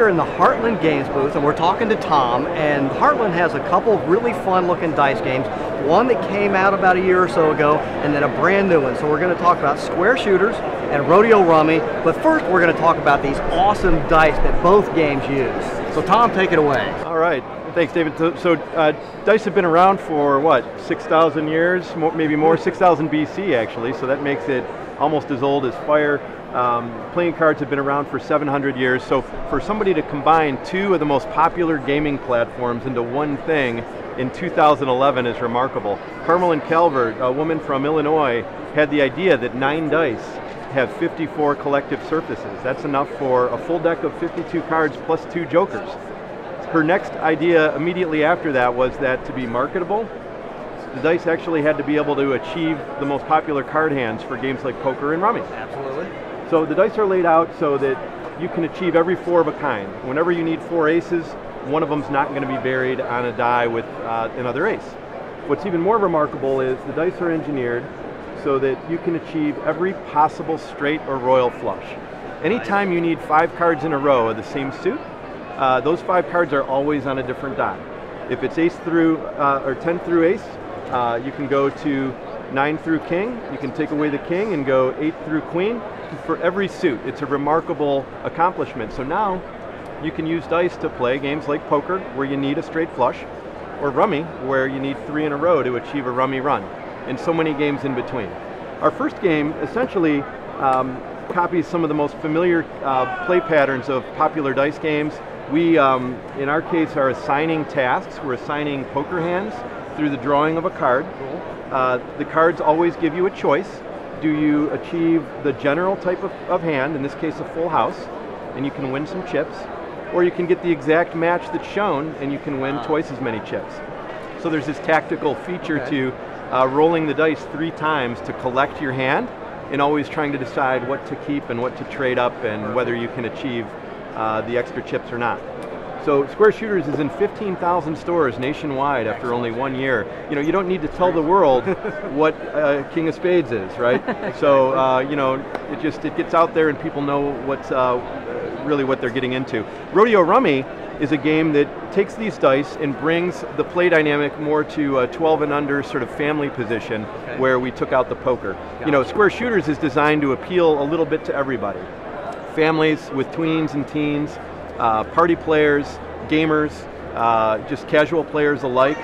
here in the Heartland Games booth, and we're talking to Tom, and Heartland has a couple of really fun-looking dice games. One that came out about a year or so ago, and then a brand new one. So we're going to talk about Square Shooters and Rodeo Rummy, but first we're going to talk about these awesome dice that both games use. So Tom, take it away. All right. Thanks, David. So dice have been around for, what, 6,000 years? Maybe more, 6,000 BC, actually, so that makes it almost as old as fire. Playing cards have been around for 700 years, so for somebody to combine two of the most popular gaming platforms into one thing in 2011 is remarkable. Carmelyn Calvert, a woman from Illinois, had the idea that 9 dice have 54 collective surfaces. That's enough for a full deck of 52 cards plus 2 jokers. Her next idea immediately after that was that to be marketable, the dice actually had to be able to achieve the most popular card hands for games like poker and rummy. Absolutely. So the dice are laid out so that you can achieve every 4 of a kind. Whenever you need 4 aces, one of them's not going to be buried on a die with another ace. What's even more remarkable is the dice are engineered so that you can achieve every possible straight or royal flush. Anytime you need 5 cards in a row of the same suit, those 5 cards are always on a different die. If it's ace through, or 10 through ace, you can go to 9 through king, you can take away the king and go 8 through queen for every suit. It's a remarkable accomplishment. So now you can use dice to play games like poker, where you need a straight flush, or rummy, where you need 3 in a row to achieve a rummy run, and so many games in between. Our first game essentially copies some of the most familiar play patterns of popular dice games. We, in our case, are assigning tasks. We're assigning poker hands through the drawing of a card. The cards always give you a choice. Do you achieve the general type of hand, in this case a full house, and you can win some chips, or you can get the exact match that's shown and you can win twice as many chips. So there's this tactical feature to rolling the dice 3 times to collect your hand, and always trying to decide what to keep and what to trade up and whether you can achieve the extra chips or not. So Square Shooters is in 15,000 stores nationwide after only 1 year. You know, you don't need to tell the world what King of Spades is, right? So you know, it gets out there and people know what's really what they're getting into. Rodeo Rummy is a game that takes these dice and brings the play dynamic more to a 12 and under sort of family position, where we took out the poker. You know, Square Shooters is designed to appeal a little bit to everybody. Families with tweens and teens, party players, gamers, just casual players alike,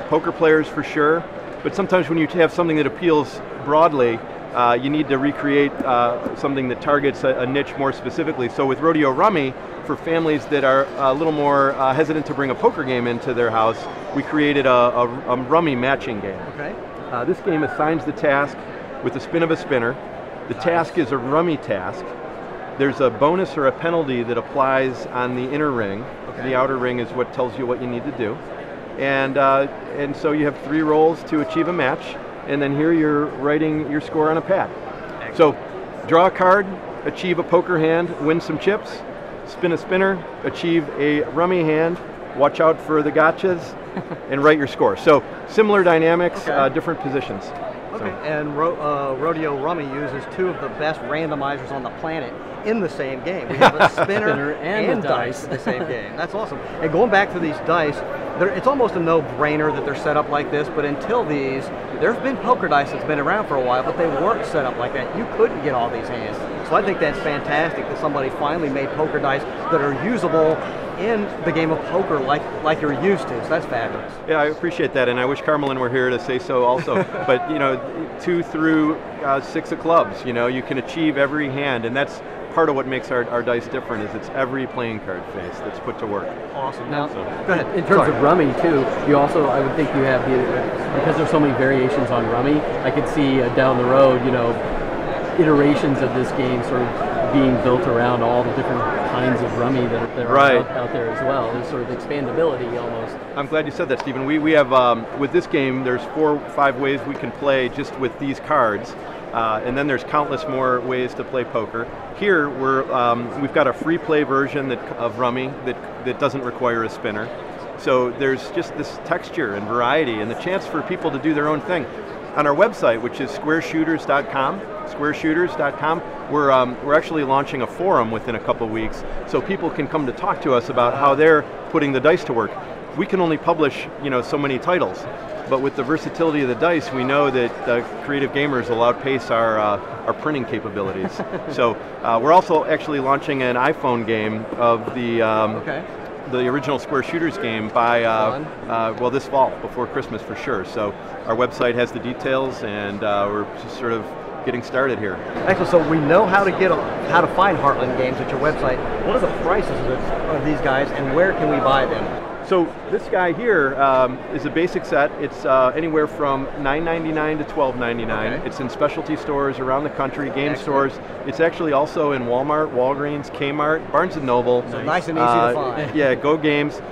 poker players for sure, but sometimes when you have something that appeals broadly, you need to recreate something that targets a niche more specifically. So with Rodeo Rummy, for families that are a little more hesitant to bring a poker game into their house, we created a rummy matching game. Okay. This game assigns the task with the spin of a spinner. The task is a rummy task. There's a bonus or a penalty that applies on the inner ring. The outer ring is what tells you what you need to do. And so you have 3 rolls to achieve a match, and then here you're writing your score on a pad. Excellent. So draw a card, achieve a poker hand, win some chips, spin a spinner, achieve a rummy hand, watch out for the gotchas, and write your score. So similar dynamics, different positions. Okay, and Rodeo Rummy uses 2 of the best randomizers on the planet in the same game. We have a spinner and dice in the same game. That's awesome. And going back to these dice, it's almost a no-brainer that they're set up like this, but until these, there have been poker dice that's been around for a while, but they weren't set up like that. You couldn't get all these hands. So I think that's fantastic that somebody finally made poker dice that are usable in the game of poker like you're used to. So that's fabulous. Yeah, I appreciate that, and I wish Carmelyn were here to say so also. But you know, 2 through 6 of clubs, you know, you can achieve every hand, and that's part of what makes our dice different, is it's every playing card face that's put to work. Awesome. Now, go ahead. In terms of rummy too, you also, I would think you have, because there's so many variations on rummy, I could see down the road, you know, iterations of this game sort of being built around all the different kinds of rummy that are out there as well. There's sort of expandability almost. I'm glad you said that, Stephen. We have, with this game, there's 4 or 5 ways we can play just with these cards. And then there's countless more ways to play poker. Here, we've got a free play version of rummy that doesn't require a spinner. So there's just this texture and variety and the chance for people to do their own thing. on our website, which is squareshooters.com, squareshooters.com, we're actually launching a forum within a couple of weeks, so people can come to talk to us about how they're putting the dice to work. We can only publish, so many titles, but with the versatility of the dice, we know that creative gamers will outpace our printing capabilities. So we're also actually launching an iPhone game of the original Square Shooters game by, well, this fall, before Christmas for sure. So our website has the details, and we're just sort of getting started here. Excellent. So we know how to find Heartland games at your website. What are the prices of these guys, and where can we buy them? So this guy here is a basic set. It's anywhere from $9.99 to $12.99. Okay. It's in specialty stores around the country, game stores. It's actually also in Walmart, Walgreens, Kmart, Barnes & Noble. So nice and easy to find. Yeah, Go Games.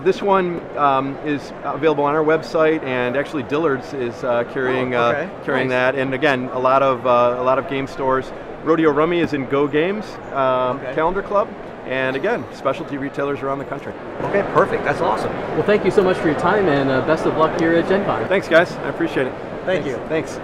This one is available on our website, and actually Dillard's is carrying that. And again, a lot of game stores. Rodeo Rummy is in Go Games Calendar Club. And again, specialty retailers around the country. Okay, perfect. That's awesome. Well, thank you so much for your time, and best of luck here at GenCon. Thanks, guys. I appreciate it. Thank you. Thanks.